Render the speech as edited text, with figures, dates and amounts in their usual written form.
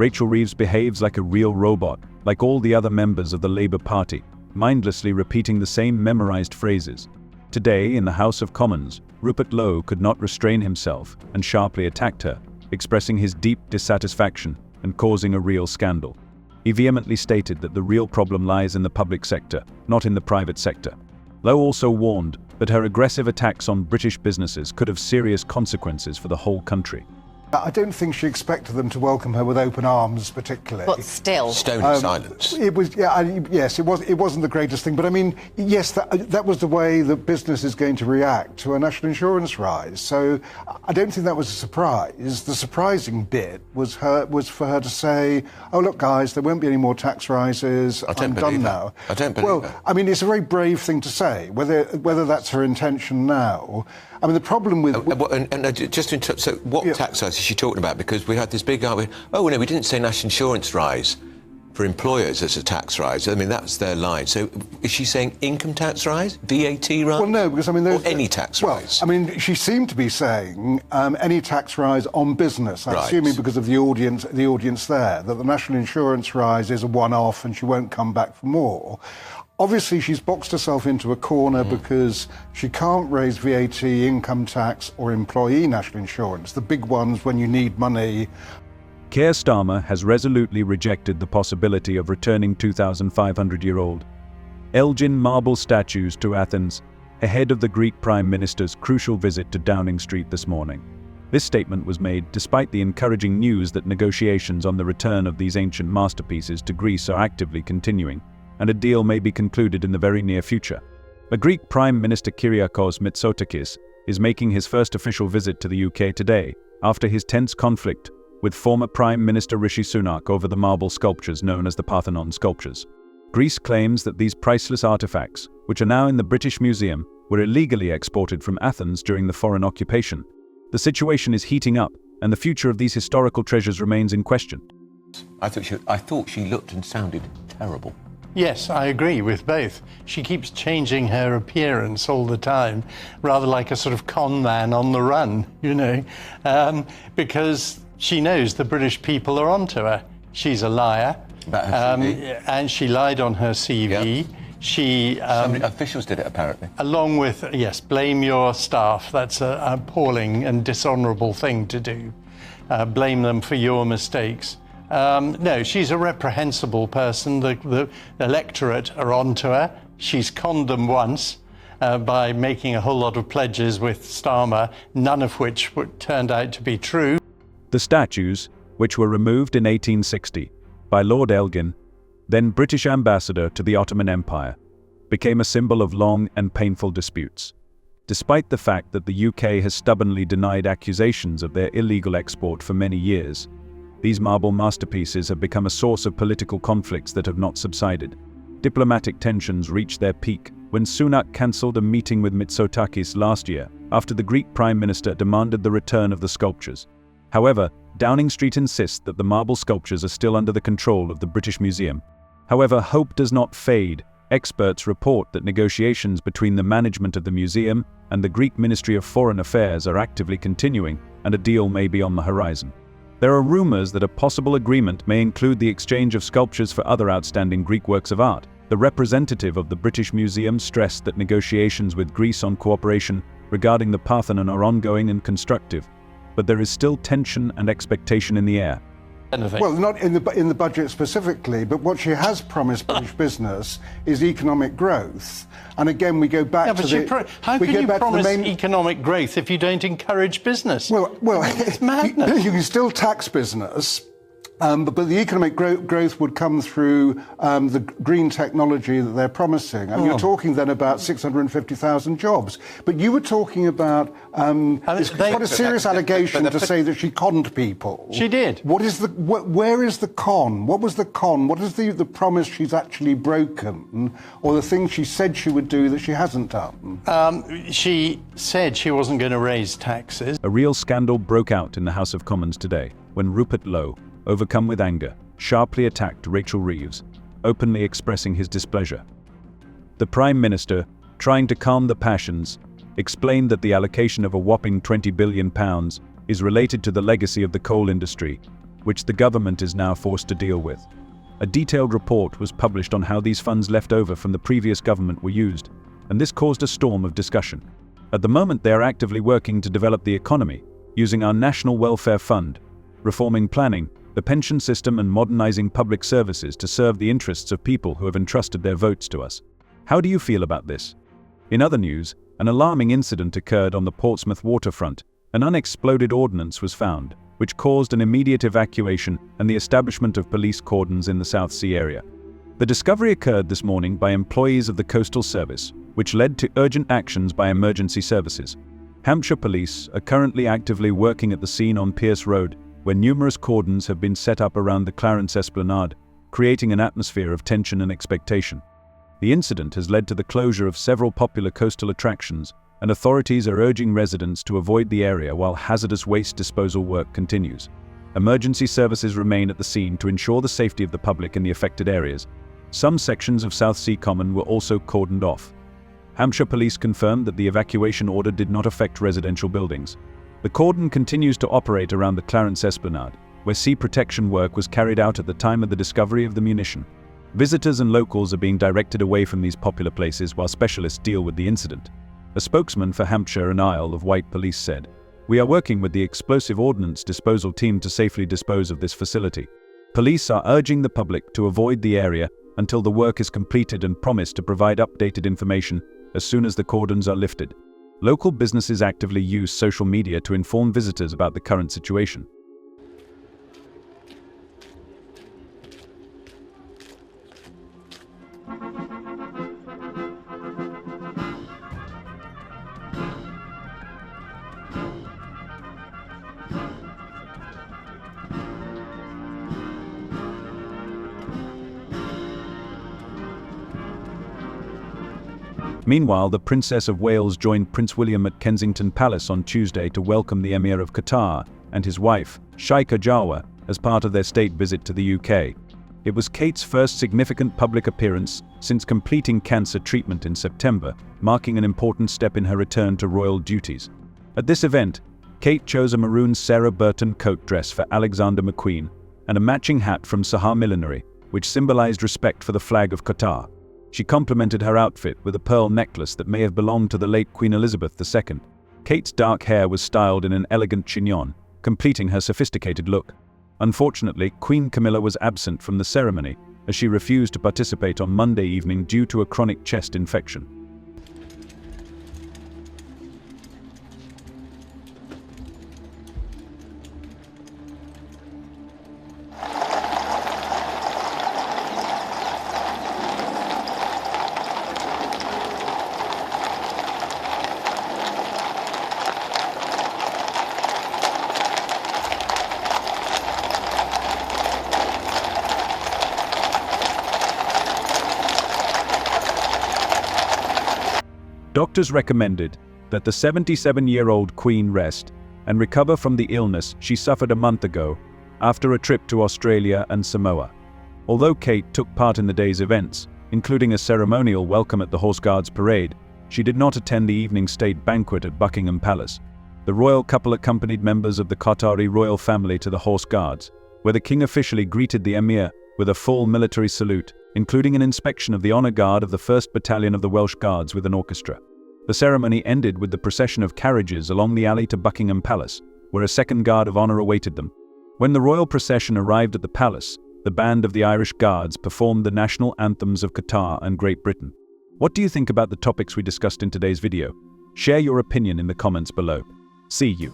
Rachel Reeves behaves like a real robot, like all the other members of the Labour Party, mindlessly repeating the same memorized phrases. Today, in the House of Commons, Rupert Lowe could not restrain himself and sharply attacked her, expressing his deep dissatisfaction and causing a real scandal. He vehemently stated that the real problem lies in the public sector, not in the private sector. Lowe also warned that her aggressive attacks on British businesses could have serious consequences for the whole country. I don't think she expected them to welcome her with open arms, particularly. But still, stony silence. It was, yes, it wasn't the greatest thing. But I mean, yes, that was the way that business is going to react to a national insurance rise. So I don't think that was a surprise. The surprising bit was for her to say, "Oh, look, guys, there won't be any more tax rises. I'm done now." I don't believe that. Well, I mean, it's a very brave thing to say. Whether that's her intention now. I mean, the problem with... just to interrupt, so what tax rise is she talking about? Because we had this big argument, oh, no, we didn't say national insurance rise for employers as a tax rise. I mean, that's their line. So is she saying income tax rise, VAT rise? Well, no, because, I mean... Or any tax rise? Well, I mean, she seemed to be saying any tax rise on business, I'm assuming because of the audience there, that the national insurance rise is a one-off and she won't come back for more. Obviously, she's boxed herself into a corner because she can't raise VAT, income tax or employee national insurance, the big ones when you need money. Keir Starmer has resolutely rejected the possibility of returning 2,500-year-old Elgin marble statues to Athens ahead of the Greek Prime Minister's crucial visit to Downing Street this morning. This statement was made despite the encouraging news that negotiations on the return of these ancient masterpieces to Greece are actively continuing, and a deal may be concluded in the very near future. The Greek Prime Minister Kyriakos Mitsotakis is making his first official visit to the UK today, after his tense conflict with former Prime Minister Rishi Sunak over the marble sculptures known as the Parthenon sculptures. Greece claims that these priceless artifacts, which are now in the British Museum, were illegally exported from Athens during the foreign occupation. The situation is heating up, and the future of these historical treasures remains in question. I thought she looked and sounded terrible. Yes, I agree with both. She keeps changing her appearance all the time, rather like a sort of con man on the run, you know, because she knows the British people are onto her. She's a liar. About her CV. And she lied on her CV. Yep. She... officials did it, apparently. Along with, yes, blame your staff. That's an appalling and dishonourable thing to do. Blame them for your mistakes. No, she's a reprehensible person. The electorate are onto her. She's conned them once by making a whole lot of pledges with Starmer, none of which turned out to be true. The statues, which were removed in 1860 by Lord Elgin, then British ambassador to the Ottoman Empire, became a symbol of long and painful disputes. Despite the fact that the UK has stubbornly denied accusations of their illegal export for many years, these marble masterpieces have become a source of political conflicts that have not subsided. Diplomatic tensions reached their peak when Sunak cancelled a meeting with Mitsotakis last year after the Greek Prime Minister demanded the return of the sculptures. However, Downing Street insists that the marble sculptures are still under the control of the British Museum. However, hope does not fade. Experts report that negotiations between the management of the museum and the Greek Ministry of Foreign Affairs are actively continuing, and a deal may be on the horizon. There are rumors that a possible agreement may include the exchange of sculptures for other outstanding Greek works of art. The representative of the British Museum stressed that negotiations with Greece on cooperation regarding the Parthenon are ongoing and constructive, but there is still tension and expectation in the air. Well, not in the budget specifically, but what she has promised British business is economic growth. And again, we go back to the... How can you promise economic growth if you don't encourage business? Well, it's madness. You can still tax business, but the economic growth would come through the green technology that they're promising. And you're talking then about 650,000 jobs. But you were talking about it's quite a serious allegation to say that she conned people. She did. Where is the con? What was the con? What is the promise she's actually broken, or the thing she said she would do that she hasn't done? She said she wasn't going to raise taxes. A real scandal broke out in the House of Commons today when Rupert Lowe, overcome with anger, sharply attacked Rachel Reeves, openly expressing his displeasure. The Prime Minister, trying to calm the passions, explained that the allocation of a whopping £20 billion is related to the legacy of the coal industry which the government is now forced to deal with. A detailed report was published on how these funds left over from the previous government were used, and this caused a storm of discussion. At the moment, they are actively working to develop the economy, using our National Welfare Fund, reforming planning, the pension system and modernizing public services to serve the interests of people who have entrusted their votes to us. How do you feel about this? In other news, an alarming incident occurred on the Portsmouth waterfront. An unexploded ordnance was found, which caused an immediate evacuation and the establishment of police cordons in the South Sea area. The discovery occurred this morning by employees of the Coastal Service, which led to urgent actions by emergency services. Hampshire police are currently actively working at the scene on Pierce Road, where numerous cordons have been set up around the Clarence Esplanade, creating an atmosphere of tension and expectation. The incident has led to the closure of several popular coastal attractions, and authorities are urging residents to avoid the area while hazardous waste disposal work continues. Emergency services remain at the scene to ensure the safety of the public in the affected areas. Some sections of South Sea Common were also cordoned off. Hampshire police confirmed that the evacuation order did not affect residential buildings. The cordon continues to operate around the Clarence Esplanade, where sea protection work was carried out at the time of the discovery of the munition. Visitors and locals are being directed away from these popular places while specialists deal with the incident. A spokesman for Hampshire and Isle of Wight Police said, "We are working with the explosive ordnance disposal team to safely dispose of this facility. Police are urging the public to avoid the area until the work is completed and promise to provide updated information as soon as the cordons are lifted." Local businesses actively use social media to inform visitors about the current situation. Meanwhile, the Princess of Wales joined Prince William at Kensington Palace on Tuesday to welcome the Emir of Qatar and his wife, Sheikha Jawah, as part of their state visit to the UK. It was Kate's first significant public appearance since completing cancer treatment in September, marking an important step in her return to royal duties. At this event, Kate chose a maroon Sarah Burton coat dress for Alexander McQueen and a matching hat from Sahar Millinery, which symbolized respect for the flag of Qatar. She complemented her outfit with a pearl necklace that may have belonged to the late Queen Elizabeth II. Kate's dark hair was styled in an elegant chignon, completing her sophisticated look. Unfortunately, Queen Camilla was absent from the ceremony, as she refused to participate on Monday evening due to a chronic chest infection. Doctors recommended that the 77-year-old Queen rest and recover from the illness she suffered a month ago after a trip to Australia and Samoa. Although Kate took part in the day's events, including a ceremonial welcome at the Horse Guards Parade, she did not attend the evening state banquet at Buckingham Palace. The royal couple accompanied members of the Qatari royal family to the Horse Guards, where the king officially greeted the Emir with a full military salute, including an inspection of the honour guard of the 1st Battalion of the Welsh Guards with an orchestra. The ceremony ended with the procession of carriages along the alley to Buckingham Palace, where a second guard of honour awaited them. When the royal procession arrived at the palace, the band of the Irish Guards performed the national anthems of Qatar and Great Britain. What do you think about the topics we discussed in today's video? Share your opinion in the comments below. See you.